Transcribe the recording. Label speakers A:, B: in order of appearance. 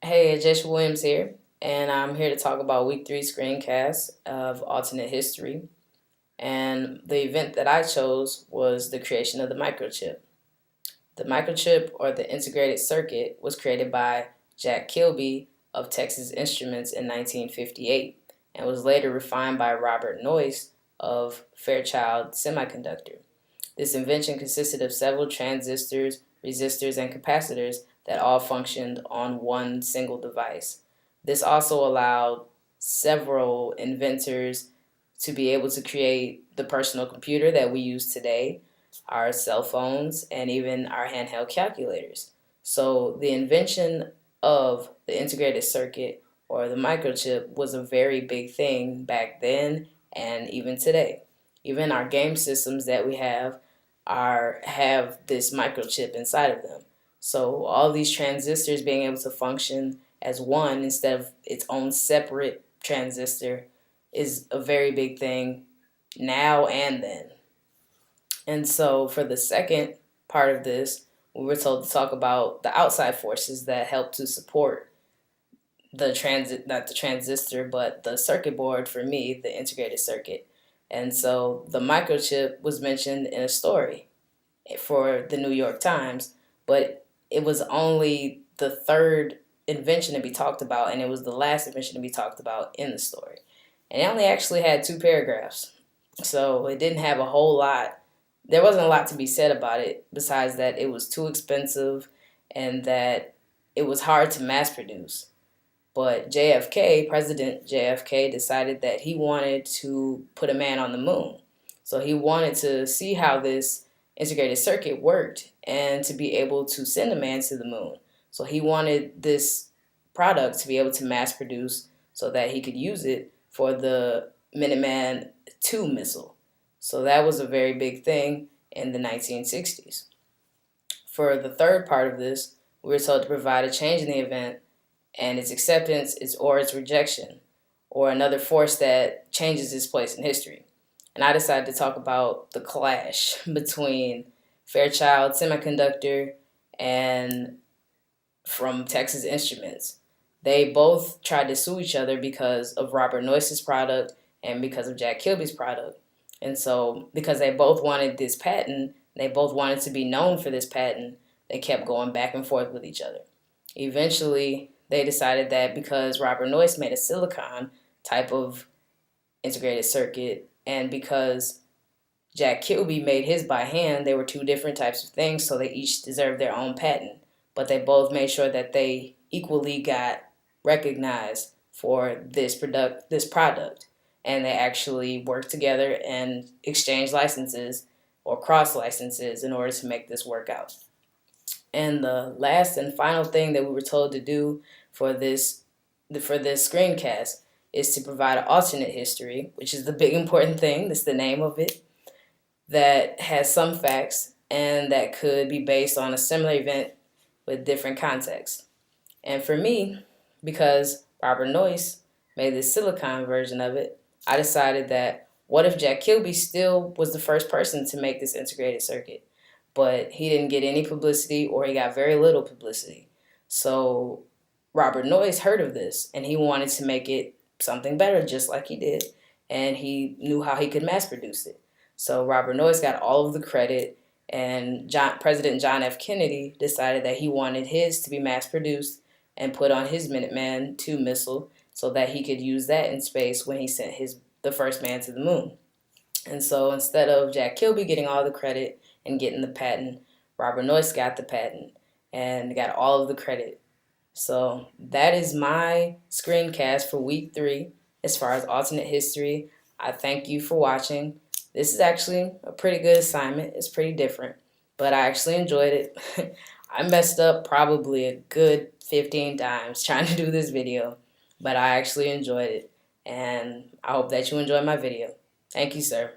A: Hey, Ajae'sha here, and I'm here to talk about week 3 screencast of alternate history. And the event that I chose was the creation of the microchip. The microchip, or the integrated circuit, was created by Jack Kilby of Texas Instruments in 1958 and was later refined by Robert Noyce of Fairchild Semiconductor. This invention consisted of several transistors, resistors, and capacitors that all functioned on one single device. This also allowed several inventors to be able to create the personal computer that we use today, our cell phones, and even our handheld calculators. So the invention of the integrated circuit or the microchip was a very big thing back then and even today. Even our game systems that we have this microchip inside of them. So all these transistors being able to function as one instead of its own separate transistor is a very big thing now and then. And so for the second part of this, we were told to talk about the outside forces that help to support not the transistor, but the circuit board, for me, the integrated circuit. And so the microchip was mentioned in a story for the New York Times, but it was only the third invention to be talked about, and it was the last invention to be talked about in the story. And it only actually had 2 paragraphs, so it didn't have a whole lot. There wasn't a lot to be said about it besides that it was too expensive and that it was hard to mass produce. But President JFK, decided that he wanted to put a man on the moon. So he wanted to see how this integrated circuit worked and to be able to send a man to the moon. So he wanted this product to be able to mass produce so that he could use it for the Minuteman II missile. So that was a very big thing in the 1960s. For the third part of this, we were told to provide a change in the event and its acceptance or its rejection, or another force that changes its place in history. And I decided to talk about the clash between Fairchild Semiconductor and from Texas Instruments. They both tried to sue each other because of Robert Noyce's product and because of Jack Kilby's product. And so, because they both wanted this patent, they both wanted to be known for this patent, they kept going back and forth with each other. Eventually, they decided that because Robert Noyce made a silicon type of integrated circuit, and because Jack Kilby made his by hand, they were 2 different types of things, so they each deserved their own patent. But they both made sure that they equally got recognized for this product. And they actually worked together and exchanged licenses or cross licenses in order to make this work out. And the last and final thing that we were told to do for this screencast is to provide an alternate history, which is the big important thing. That's the name of it, that has some facts and that could be based on a similar event with different contexts. And for me, because Robert Noyce made this silicon version of it, I decided that what if Jack Kilby still was the first person to make this integrated circuit, but he didn't get any publicity or he got very little publicity. So Robert Noyce heard of this and he wanted to make it something better just like he did, and he knew how he could mass produce it. So Robert Noyce got all of the credit, and President John F. Kennedy decided that he wanted his to be mass produced and put on his Minuteman II missile so that he could use that in space when he sent the first man to the moon. And so instead of Jack Kilby getting all the credit and getting the patent, Robert Noyce got the patent and got all of the credit. So that is my screencast for week 3 as far as alternate history. I thank you for watching. This is actually a pretty good assignment. It's pretty different, but I actually enjoyed it. I messed up probably a good 15 times trying to do this video, but I actually enjoyed it, and I hope that you enjoyed my video. Thank you, sir.